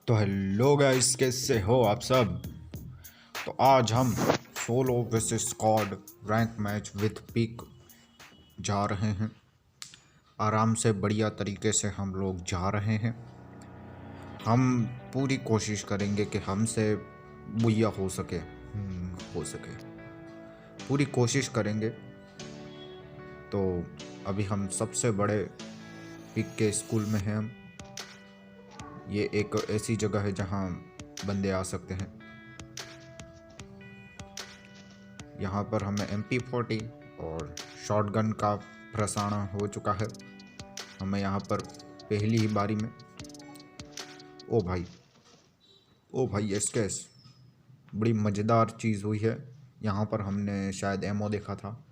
तो hello guys, कैसे हो आप सब। तो आज हम solo versus squad rank match with pick जा रहे हैं। आराम से बढ़िया तरीके से हम लोग जा रहे हैं। हम पूरी कोशिश करेंगे कि हमसे बुया हो सके, हो सके, पूरी कोशिश करेंगे। तो अभी हम सबसे बड़े पिक के स्कूल में हैं। हम ये एक ऐसी जगह है जहाँ बंदे आ सकते हैं। यहाँ पर हमें MP40 और शॉटगन का प्रसारण हो चुका है। हमें यहाँ पर पहली ही बारी में ओ भाई एसकेएस बड़ी मज़ेदार चीज़ हुई है। यहाँ पर हमने शायद एमओ देखा था,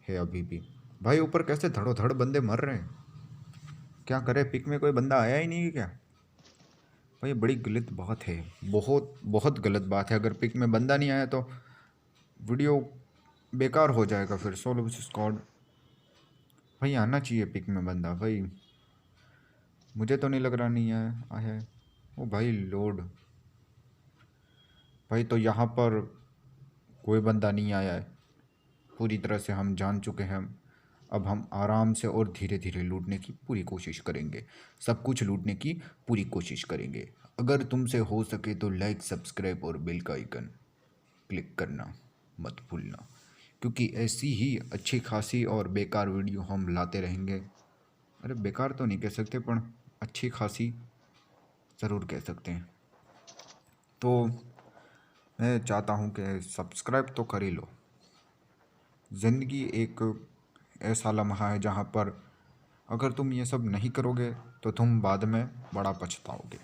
है अभी भी। भाई ऊपर कैसे धड़ोधड़ बंदे मर रहे हैं, क्या करे। पिक में कोई बंदा आया ही नहीं है क्या। भाई बड़ी गलत बात है, बहुत बहुत गलत बात है। अगर पिक में बंदा नहीं आया तो वीडियो बेकार हो जाएगा। फिर सोलो वर्सेस स्क्वाड भाई आना चाहिए पिक में बंदा। भाई मुझे तो नहीं लग रहा नहीं आया है। ओ भाई लोड, भाई तो यहाँ पर कोई बंदा नहीं आया है। पूरी तरह से हम जान चुके हैं। अब हम आराम से और धीरे धीरे लूटने की पूरी कोशिश करेंगे। सब कुछ लूटने की पूरी कोशिश करेंगे। अगर तुमसे हो सके तो लाइक, सब्सक्राइब और बेल का आइकन क्लिक करना मत भूलना, क्योंकि ऐसी ही अच्छी खासी और बेकार वीडियो हम लाते रहेंगे। अरे बेकार तो नहीं कह सकते, पर अच्छी खासी ज़रूर कह सकते हैं। तो मैं चाहता हूँ कि सब्सक्राइब तो कर ही लो। ज़िंदगी एक ऐसा लम्हा है जहाँ पर अगर तुम ये सब नहीं करोगे तो तुम बाद में बड़ा पछताओगे,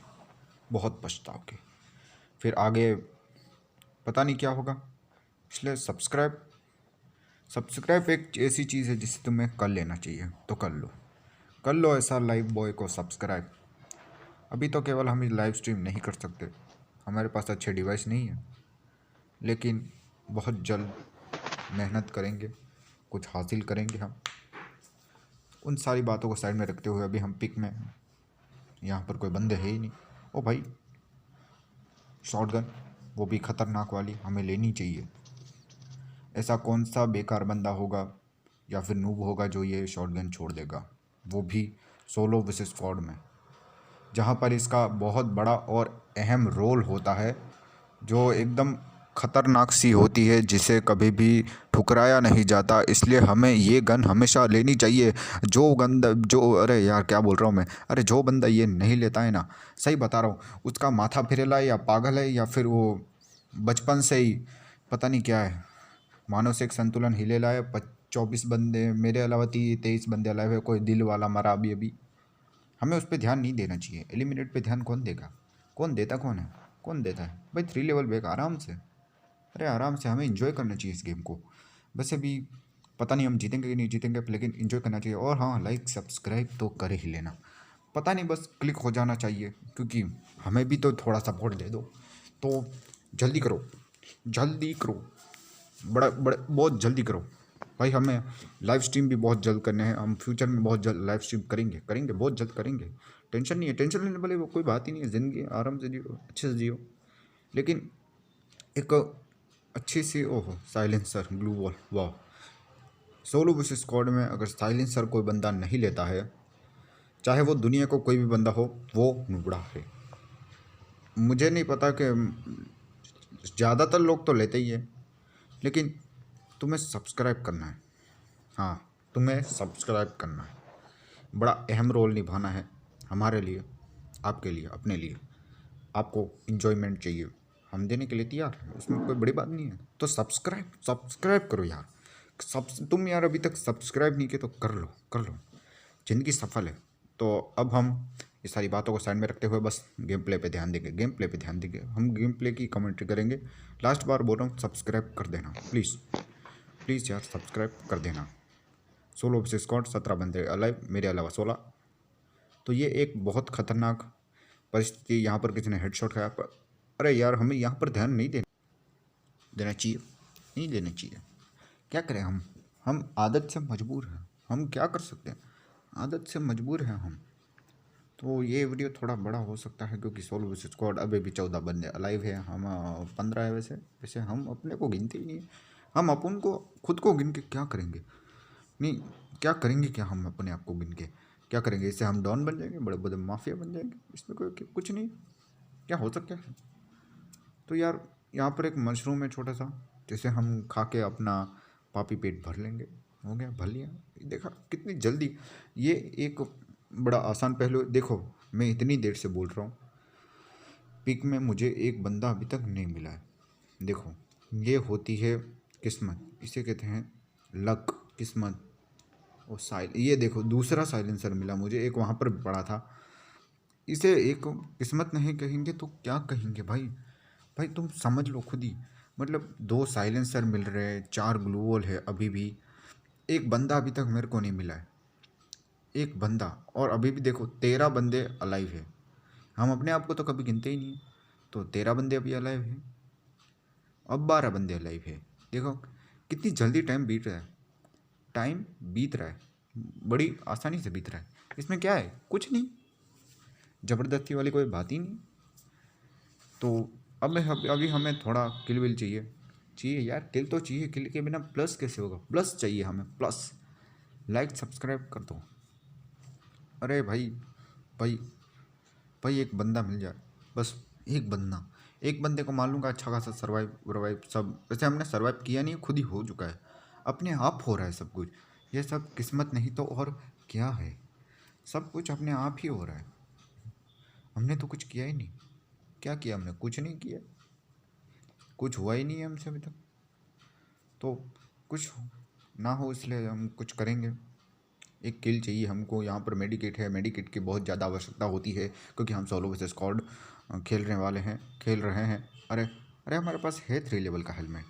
बहुत पछताओगे। फिर आगे पता नहीं क्या होगा। इसलिए सब्सक्राइब एक ऐसी चीज़ है जिसे तुम्हें कर लेना चाहिए, तो कर लो ऐसा लाइव बॉय को सब्सक्राइब। अभी तो केवल हम लाइव स्ट्रीम नहीं कर सकते, हमारे पास अच्छे डिवाइस नहीं है, लेकिन बहुत जल्द मेहनत करेंगे, कुछ हासिल करेंगे हम। उन सारी बातों को साइड में रखते हुए अभी हम पिक में हैं। यहाँ पर कोई बंदे है ही नहीं। ओ भाई शॉटगन, वो भी खतरनाक वाली, हमें लेनी चाहिए। ऐसा कौन सा बेकार बंदा होगा या फिर नूब होगा जो ये शॉटगन छोड़ देगा, वो भी सोलो वर्सेस स्क्वाड में, जहाँ पर इसका बहुत बड़ा और अहम रोल होता है, जो एकदम खतरनाक सी होती है, जिसे कभी भी ठुकराया नहीं जाता। इसलिए हमें ये गन हमेशा लेनी चाहिए। अरे यार क्या बोल रहा हूँ मैं। अरे जो बंदा ये नहीं लेता है ना, सही बता रहा हूँ, उसका माथा फिरेला है या पागल है, या फिर वो बचपन से ही पता नहीं क्या है, मानसिक संतुलन हिलेला है। 24 बंदे मेरे अलावा 23 बंदे अलावा है, कोई दिल वाला मरा अभी अभी। हमें उस पर ध्यान नहीं देना चाहिए। एलिमिनेट पे ध्यान कौन देगा, कौन देता, कौन है, कौन देता है भाई। 3 लेवल बैक आराम से, अरे आराम से। हमें इन्जॉय करना चाहिए इस गेम को। वैसे भी पता नहीं हम जीतेंगे कि नहीं जीतेंगे, लेकिन इन्जॉय करना चाहिए। और हाँ, लाइक सब्सक्राइब तो कर ही लेना। पता नहीं बस क्लिक हो जाना चाहिए, क्योंकि हमें भी तो थोड़ा सपोर्ट दे दो। तो जल्दी करो, जल्दी करो, बड़ा बड़ा बहुत जल्दी करो भाई। हमें लाइव स्ट्रीम भी बहुत जल्द करने हैं। हम फ्यूचर में बहुत जल्द लाइव स्ट्रीम करेंगे बहुत जल्द करेंगे। टेंशन नहीं है, टेंशन लेने वाले वो कोई बात ही नहीं है। ज़िंदगी आराम से जियो, अच्छे से जियो। लेकिन एक अच्छी सी ओहो साइलेंसर ग्लू वॉल, वाह। सोलो वर्सेस स्क्वाड में अगर साइलेंसर कोई बंदा नहीं लेता है, चाहे वो दुनिया को कोई भी बंदा हो, वो नुबड़ा है। मुझे नहीं पता कि ज़्यादातर लोग तो लेते ही है, लेकिन तुम्हें सब्सक्राइब करना है। हाँ, तुम्हें सब्सक्राइब करना है। बड़ा अहम रोल निभाना है हमारे लिए, आपके लिए, अपने लिए। आपको इन्जॉयमेंट चाहिए, हम देने के लिए तैयार हैं, उसमें कोई बड़ी बात नहीं है। तो सब्सक्राइब करो यार। तुम यार अभी तक सब्सक्राइब नहीं किए तो कर लो, कर लो। ज़िंदगी सफल है। तो अब हम ये सारी बातों को साइड में रखते हुए बस गेम प्ले पे ध्यान देंगे, गेम प्ले पे ध्यान देंगे। हम गेम प्ले की कमेंट्री करेंगे। लास्ट बार बोल रहा हूँ, सब्सक्राइब कर देना प्लीज़, प्लीज़ यार सब्सक्राइब कर देना। सोलो वर्सेस स्क्वाड, 17 बंदे अलाइव, मेरे अलावा 16। तो ये एक बहुत खतरनाक परिस्थिति। यहाँ पर किसी ने हेडशॉट खाया पर अरे यार हमें यहाँ पर ध्यान नहीं देना चाहिए, नहीं देना चाहिए। क्या करें हम आदत से मजबूर हैं। हम क्या कर सकते हैं, आदत से मजबूर हैं हम। तो ये वीडियो थोड़ा बड़ा हो सकता है क्योंकि सोलो वर्सेस स्क्वाड अभी भी 14 बंदे अलाइव है, हम 15 है। वैसे वैसे हम अपने को गिनते ही नहीं है। हम अपन को खुद को गिन के क्या करेंगे? नहीं, क्या करेंगे? क्या हम अपने आप को गिन के क्या करेंगे? इससे हम डॉन बन जाएंगे, बड़े बड़े माफिया बन जाएंगे? इसमें कोई कुछ नहीं। क्या हो सकता है? तो यार यहाँ पर एक मशरूम है छोटा सा, जिसे हम खा के अपना पापी पेट भर लेंगे। हो गया, भर लिया। देखा कितनी जल्दी। ये एक बड़ा आसान पहलू है। देखो मैं इतनी देर से बोल रहा हूँ, पिक में मुझे एक बंदा अभी तक नहीं मिला है। देखो ये होती है किस्मत, इसे कहते हैं लक, किस्मत। और ये देखो दूसरा साइलेंसर मिला मुझे, एक वहाँ पर पड़ा था। इसे एक किस्मत नहीं कहेंगे तो क्या कहेंगे भाई? भाई तुम समझ लो खुद ही। मतलब 2 साइलेंसर मिल रहे हैं, 4 ग्लू वॉल है अभी भी, एक बंदा अभी तक मेरे को नहीं मिला है। एक बंदा, और अभी भी देखो 13 बंदे अलाइव है। हम अपने आप को तो कभी गिनते ही नहीं है, तो 13 बंदे अभी अलाइव है। अब 12 बंदे अलाइव है। देखो कितनी जल्दी टाइम बीत रहा है। टाइम बीत रहा है, बड़ी आसानी से बीत रहा है। इसमें क्या है? कुछ नहीं, ज़बरदस्ती वाली कोई बात ही नहीं। तो अब अभी हमें थोड़ा किल विल चाहिए यार। किल तो चाहिए, किल के बिना प्लस कैसे होगा? प्लस चाहिए हमें, प्लस। लाइक सब्सक्राइब कर दो। अरे भाई, भाई भाई एक बंदा मिल जाए बस, एक बंदा। एक बंदे को मान लूँगा अच्छा खासा सर्वाइव वर्वाइव सब। वैसे हमने सर्वाइव किया नहीं, खुद ही हो चुका है, अपने आप हो रहा है सब कुछ। ये सब किस्मत नहीं तो और क्या है? सब कुछ अपने आप ही हो रहा है। हमने तो कुछ किया ही नहीं। क्या किया हमने? कुछ नहीं किया, कुछ हुआ ही नहीं है हमसे अभी तक। तो कुछ ना हो इसलिए हम कुछ करेंगे। एक किल चाहिए हमको। यहाँ पर मेडिकेट है, मेडिकेट की बहुत ज़्यादा आवश्यकता होती है क्योंकि हम सोलो वर्सेस स्क्वाड खेल रहे हैं। अरे अरे हमारे पास है 3 लेवल का हेलमेट,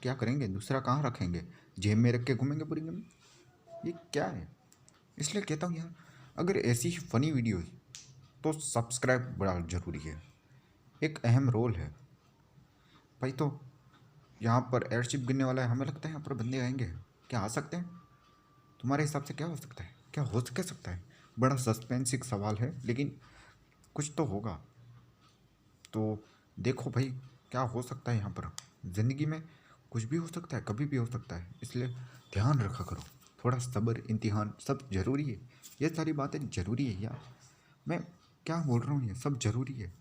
क्या करेंगे? दूसरा कहाँ रखेंगे? जेब में रख के घूमेंगे पूरी गेम? ये क्या है? इसलिए कहता हूँ यार, अगर ऐसी ही फनी वीडियो तो सब्सक्राइब बड़ा ज़रूरी है, एक अहम रोल है भाई। तो यहाँ पर एयरशिप गिरने वाला है, हमें लगता है यहाँ पर बंदे आएंगे। क्या आ सकते हैं? तुम्हारे हिसाब से क्या हो सकता है? क्या हो क्या सकता है? बड़ा सस्पेंसिक सवाल है, लेकिन कुछ तो होगा। तो देखो भाई, क्या हो सकता है यहाँ पर? ज़िंदगी में कुछ भी हो सकता है, कभी भी हो सकता है, इसलिए ध्यान रखा करो। थोड़ा सब्र, इम्तिहान सब ज़रूरी है। ये सारी बातें ज़रूरी है यार। मैं क्या बोल रहा हूँ, ये सब ज़रूरी है।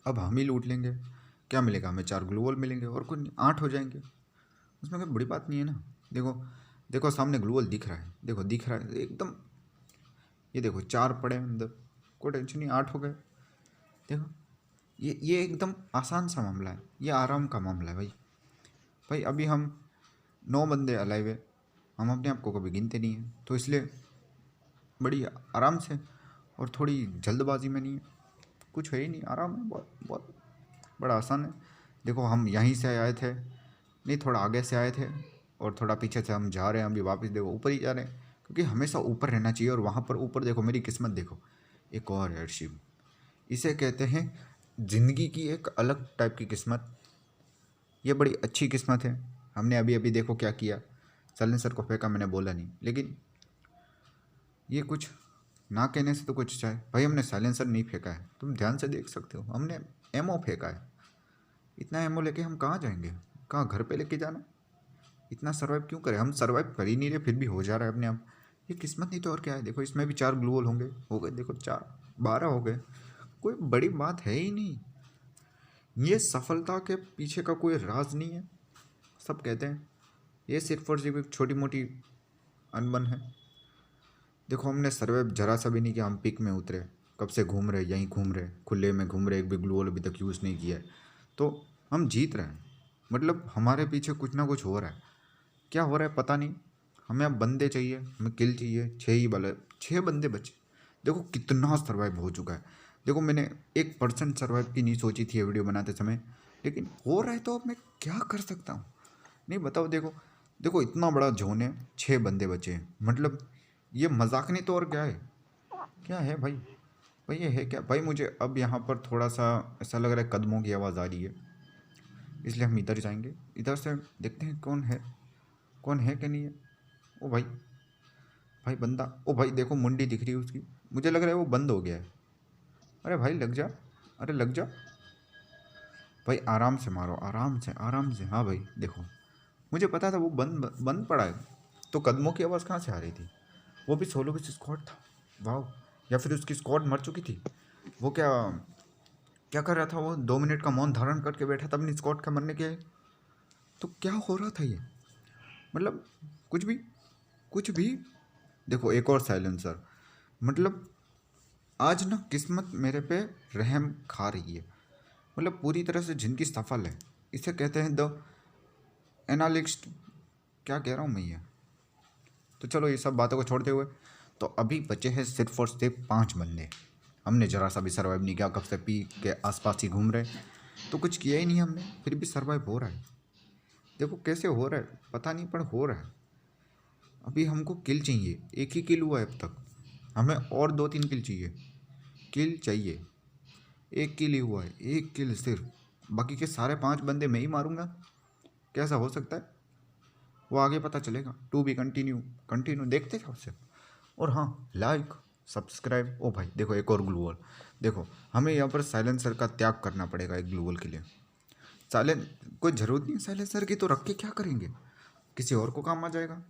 अब हम ही लूट लेंगे, क्या मिलेगा हमें? 4 ग्लू वॉल मिलेंगे और कुछ नहीं, 8 हो जाएंगे। उसमें कोई बड़ी बात नहीं है ना। देखो देखो सामने ग्लू वॉल दिख रहा है, देखो दिख रहा है एकदम। ये देखो 4 पड़े हैं अंदर, कोई टेंशन नहीं, 8 हो गए। देखो ये एकदम आसान सा मामला है, ये आराम का मामला है भाई। भाई अभी हम 9 बंदे अलाइव है, हम अपने आप को कभी गिनते नहीं हैं, तो इसलिए बड़ी आराम से और थोड़ी जल्दबाजी में नहीं है, कुछ है ही नहीं, आराम है, बहुत बहुत बड़ा आसान है। देखो हम यहीं से आए थे, नहीं थोड़ा आगे से आए थे, और थोड़ा पीछे से हम जा रहे हैं अभी वापस। देखो ऊपर ही जा रहे हैं क्योंकि हमेशा ऊपर रहना चाहिए। और वहाँ पर ऊपर देखो मेरी किस्मत देखो, एक और एयरशिप। इसे कहते हैं ज़िंदगी की एक अलग टाइप की किस्मत। ये बड़ी अच्छी किस्मत है। हमने अभी अभी देखो क्या किया, साइलेंसर को फेंका, मैंने बोला नहीं, लेकिन ये कुछ ना कहने से तो कुछ चाहे भाई। हमने साइलेंसर नहीं फेंका है, तुम ध्यान से देख सकते हो, हमने एमओ फेंका है। इतना एमओ लेके हम कहाँ जाएंगे? कहाँ घर पे लेके जाना? इतना सर्वाइव क्यों करें? हम सर्वाइव कर ही नहीं रहे, फिर भी हो जा रहा है अपने आप। ये किस्मत नहीं तो और क्या है? देखो इसमें भी 4 ग्लू वॉल होंगे, हो गए। देखो 4, 12 हो गए, कोई बड़ी बात है ही नहीं। ये सफलता के पीछे का कोई राज नहीं है। सब कहते हैं ये सिर्फ और सिर्फ एक छोटी मोटी अनबन है। देखो हमने सर्वाइव जरा सा भी नहीं किया। हम पिक में उतरे, कब से घूम रहे, यहीं घूम रहे, खुले में घूम रहे, एक भी ग्लू वॉल अभी तक यूज़ नहीं किया है। तो हम जीत रहे हैं, मतलब हमारे पीछे कुछ ना कुछ हो रहा है। क्या हो रहा है पता नहीं। हमें अब बंदे चाहिए, हमें किल चाहिए। 6 ही बल 6 बंदे बचे। देखो कितना सर्वाइव हो चुका है। देखो मैंने 1% सर्वाइव की नहीं सोची थी ये वीडियो बनाते समय, लेकिन हो रहा है, तो अब मैं क्या कर सकता हूँ? नहीं बताओ। देखो देखो इतना बड़ा जोन है, 6 बंदे बचे हैं, मतलब ये मजाक नहीं तो और क्या है? क्या है भाई? भाई ये है क्या भाई? मुझे अब यहाँ पर थोड़ा सा ऐसा लग रहा है कदमों की आवाज़ आ रही है, इसलिए हम इधर जाएंगे। इधर से देखते हैं कौन है कि नहीं है। ओ भाई, भाई बंदा, ओ भाई देखो मुंडी दिख रही है उसकी। मुझे लग रहा है वो बंद हो गया है। अरे भाई लग जा, अरे लग जा भाई, आराम से मारो, आराम से आराम से। हाँ भाई देखो, मुझे पता था वो बंद बंद पड़ा है, तो कदमों की आवाज़ कहाँ से आ रही थी? वो भी सोलो विच स्क्वाड था, वाह। या फिर उसकी स्क्वाड मर चुकी थी? वो क्या क्या कर रहा था? वो 2 मिनट का मौन धारण करके बैठा था अपनी स्क्वाड का मरने के। तो क्या हो रहा था ये? मतलब कुछ भी, कुछ भी। देखो एक और साइलेंसर, मतलब आज ना किस्मत मेरे पे रहम खा रही है। मतलब पूरी तरह से जिंदगी सफल है। इसे कहते हैं द एनालिस्ट। क्या कह रहा हूँ मैं ये? तो चलो ये सब बातों को छोड़ते हुए, तो अभी बचे हैं सिर्फ और सिर्फ 5 बंदे। हमने जरा सा भी सर्वाइव नहीं किया, कब से पी के आसपास ही घूम रहे, तो कुछ किया ही नहीं हमने, फिर भी सर्वाइव हो रहा है। देखो कैसे हो रहा है पता नहीं, पर हो रहा है। अभी हमको किल चाहिए, एक ही किल हुआ है अब तक, हमें और 2-3 किल चाहिए। किल चाहिए, एक किल ही हुआ है, एक किल सिर्फ। बाकी के सारे 5 बंदे मैं ही मारूंगा? कैसा हो सकता है? वो आगे पता चलेगा। टू बी कंटिन्यू, कंटिन्यू देखते जाओ सिर्फ। और हाँ, लाइक सब्सक्राइब। ओ भाई देखो एक और ग्लूवल। देखो हमें यहाँ पर साइलेंसर का त्याग करना पड़ेगा एक ग्लूवल के लिए। साइलेंस कोई ज़रूरत नहीं है साइलेंसर की, तो रख के क्या करेंगे? किसी और को काम आ जाएगा।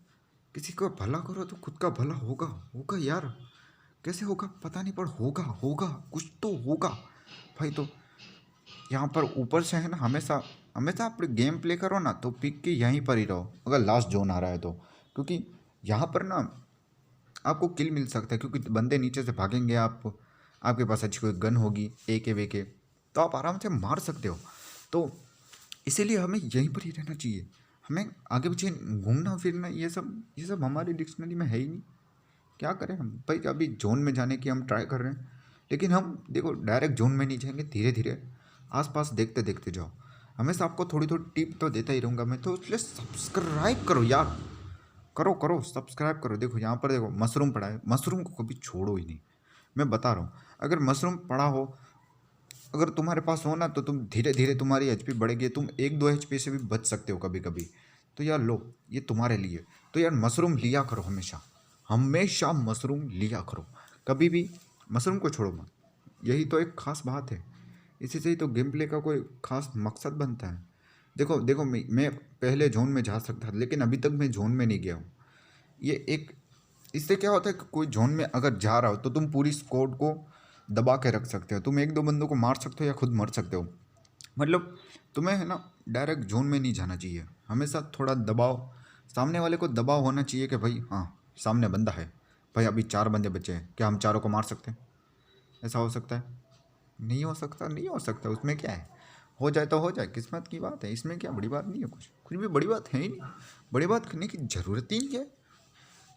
किसी को भला करो तो खुद का भला होगा, होगा यार। कैसे होगा पता नहीं, पर होगा, होगा कुछ तो होगा भाई। तो यहाँ पर ऊपर से है ना, हमेशा हमेशा आप गेम प्ले करो ना तो पिक के यहीं पर ही रहो, अगर लास्ट जोन आ रहा है तो। क्योंकि यहाँ पर ना आपको किल मिल सकता है, क्योंकि बंदे नीचे से भागेंगे, आपके पास अच्छी कोई गन होगी, AK वेके, तो आप आराम से मार सकते हो। तो इसीलिए हमें यहीं पर ही रहना चाहिए। हमें आगे पीछे घूमना फिरना ये सब हमारी डिक्शनरी में है ही नहीं। क्या करें हम भाई? अभी जोन में जाने की हम ट्राई कर रहे हैं, लेकिन हम देखो डायरेक्ट जोन में नहीं जाएंगे, धीरे धीरे आसपास देखते देखते जाओ। हमेशा आपको थोड़ी थोड़ी टिप तो देता ही रहूँगा मैं, तो इसलिए सब्सक्राइब करो यार, करो करो सब्सक्राइब करो। देखो यहाँ पर देखो मशरूम पड़ा है, मशरूम को कभी छोड़ो ही नहीं। मैं बता रहा हूँ, अगर मशरूम पड़ा हो, अगर तुम्हारे पास हो ना, तो तुम धीरे धीरे तुम्हारी HP बढ़ेगी, तुम 1-2 HP से भी बच सकते हो कभी कभी। तो यार लो, ये तुम्हारे लिए। तो यार मशरूम लिया करो हमेशा, हमेशा मशरूम लिया करो, कभी भी मशरूम को छोड़ो मत। यही तो एक खास बात है, इसी से ही तो गेम प्ले का कोई खास मकसद बनता है। देखो देखो, मैं पहले जोन में जा सकता था, लेकिन अभी तक मैं जोन में नहीं गया हूँ। ये एक इससे क्या होता है कि कोई जोन में अगर जा रहा हो तो तुम पूरी स्क्वाड को दबा के रख सकते हो, तुम 1-2 बंदों को मार सकते हो या खुद मर सकते हो। मतलब तुम्हें है ना डायरेक्ट जोन में नहीं जाना चाहिए, हमेशा थोड़ा दबाव, सामने वाले को दबाव होना चाहिए कि भाई हाँ सामने बंदा है, भाई अभी 4 बंदे बचे हैं, क्या हम चारों को मार सकते हैं? ऐसा हो सकता है? नहीं हो सकता, नहीं हो सकता, उसमें क्या है? हो जाए तो हो जाए, किस्मत की बात है, इसमें क्या बड़ी बात नहीं है, कुछ कुछ भी बड़ी बात है ही नहीं। बड़ी बात करने की ज़रूरत ही नहीं है।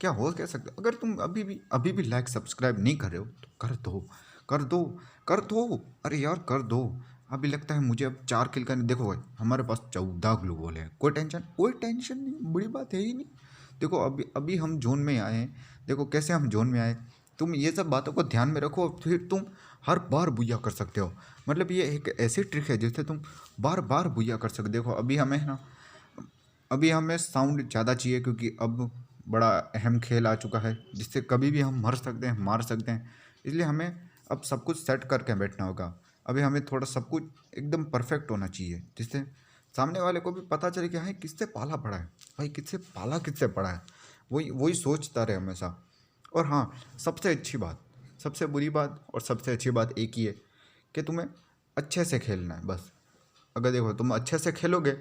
क्या हो क्या सकता है? अगर तुम अभी भी लाइक सब्सक्राइब नहीं कर रहे हो तो कर दो, कर दो, कर दो। अरे यार कर दो। अभी लगता है मुझे अब 4 किल करने। देखो भाई हमारे पास 14 ग्लू बॉल है, कोई टेंशन नहीं, बड़ी बात है ही नहीं। देखो अभी अभी हम जोन में आए हैं, देखो कैसे हम जोन में आए। तुम ये सब बातों को ध्यान में रखो, फिर तुम हर बार बुया कर सकते हो। मतलब ये एक ऐसी ट्रिक है जिससे तुम बार बार बुया कर सकते हो। देखो अभी हमें है ना, अभी हमें साउंड ज़्यादा चाहिए, क्योंकि अब बड़ा अहम खेल आ चुका है जिससे कभी भी हम मर सकते हैं, मार सकते हैं। इसलिए हमें अब सब कुछ सेट करके बैठना होगा। अभी हमें थोड़ा सब कुछ एकदम परफेक्ट होना चाहिए, जिससे सामने वाले को भी पता चले कि हाँ किससे पाला पड़ा है, भाई किससे पड़ा है। वही वही सोचता रहे हमेशा। और हाँ, सबसे अच्छी बात, सबसे बुरी बात और सबसे अच्छी बात एक ही है कि तुम्हें अच्छे से खेलना है बस। अगर देखो तुम अच्छे से खेलोगे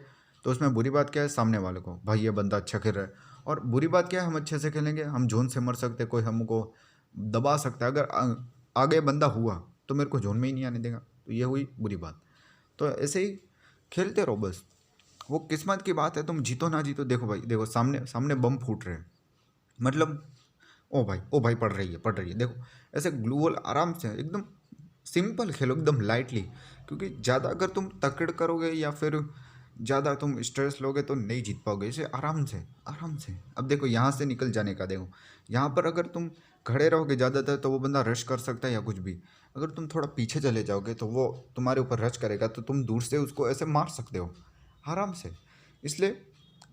तो उसमें बुरी बात क्या है, सामने वाले को भाई ये बंदा अच्छा खेल रहा है। और बुरी बात क्या है, हम अच्छे से खेलेंगे हम जोन से मर सकते हैं, कोई हमको दबा सकता है। अगर आगे बंदा हुआ तो मेरे को जोन में ही नहीं आने देगा, तो ये हुई बुरी बात। तो ऐसे ही खेलते रहो बस, वो किस्मत की बात है, तुम जीतो ना जीतो। देखो भाई देखो, सामने सामने बम फूट रहे हैं, मतलब ओ भाई पड़ रही है। देखो ऐसे ग्लूवल आराम से एकदम सिंपल खेलो, एकदम लाइटली। क्योंकि ज़्यादा अगर तुम तकड़ करोगे या फिर ज़्यादा तुम स्ट्रेस लोगे तो नहीं जीत पाओगे। इसे आराम से आराम से। अब देखो यहाँ से निकल जाने का, देखो यहाँ पर अगर तुम खड़े रहोगे ज़्यादातर तो वो बंदा रश कर सकता है या कुछ भी। अगर तुम थोड़ा पीछे चले जाओगे तो वो तुम्हारे ऊपर रश करेगा, तो तुम दूर से उसको ऐसे मार सकते हो आराम से। इसलिए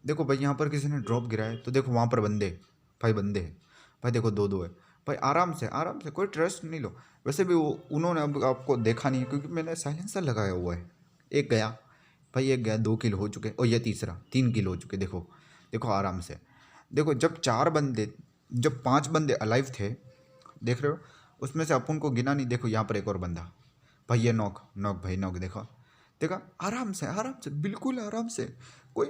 देखो भाई यहाँ पर किसी ने ड्रॉप गिराया है तो देखो वहाँ पर बंदे, भाई बंदे हैं, भाई देखो 2-2 है भाई आराम से, कोई ट्रस्ट नहीं लो। वैसे भी वो उन्होंने अब आपको देखा नहीं है क्योंकि मैंने साइलेंसर लगाया हुआ है। एक गया भाई, एक गया, 2 किल हो चुके और ये तीसरा 3 किल हो चुके। देखो देखो आराम से देखो। जब 5 बंदे अलाइव थे, देख रहे हो, उसमें से अपन को गिना नहीं। देखो यहाँ पर एक और बंदा, भाई ये नॉक नॉक भाई नॉक। देखा देखा, आराम से बिल्कुल आराम से। कोई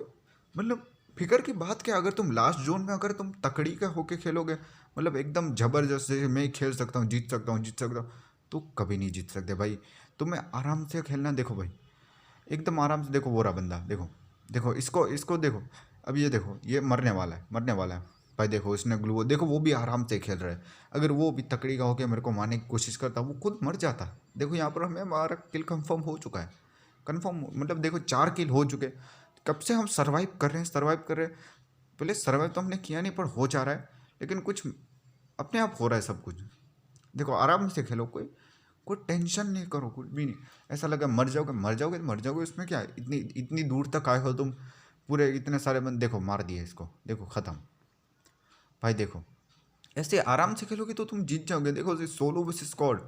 मतलब फिक्र की बात क्या। अगर तुम लास्ट जोन में अगर तुम तकड़ी का होके खेलोगे, मतलब एकदम जबरदस्त से मैं खेल सकता हूँ, जीत सकता हूँ, तो कभी नहीं जीत सकते भाई। तुम्हें आराम से खेलना। देखो भाई एकदम आराम से। देखो वो रहा बंदा, देखो देखो इसको इसको देखो। अब ये देखो, ये मरने वाला है भाई। देखो इसने ग्लू, देखो वो भी आराम से खेल रहा है। अगर वो भी तकड़ी का होकर मेरे को मारने की कोशिश करता, वो खुद मर जाता। देखो यहाँ पर हमें हमारा किल कंफर्म हो चुका है। कंफर्म मतलब देखो 4 किल हो चुके। कब से हम सर्वाइव कर रहे हैं। पहले सर्वाइव तो हमने किया नहीं, पर हो जा रहा है। लेकिन कुछ अपने आप हो रहा है सब कुछ। देखो आराम से खेलो, कोई कोई टेंशन नहीं करो, कुछ भी नहीं। ऐसा लगा मर जाओगे, इसमें क्या है। इतनी इतनी दूर तक आए हो तुम, पूरे इतने सारे बंदे देखो मार दिए इसको। देखो ख़त्म भाई। देखो ऐसे आराम से खेलोगे तो तुम जीत जाओगे। देखो सोलो वर्सेस स्क्वाड,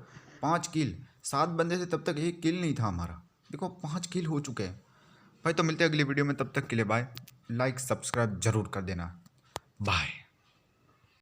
5 किल, 7 बंदे थे तब तक 1 किल नहीं था हमारा। देखो 5 किल हो चुके हैं भाई। तो मिलते हैं अगली वीडियो में, तब तक के लिए बाय। लाइक सब्सक्राइब जरूर कर देना। बाय।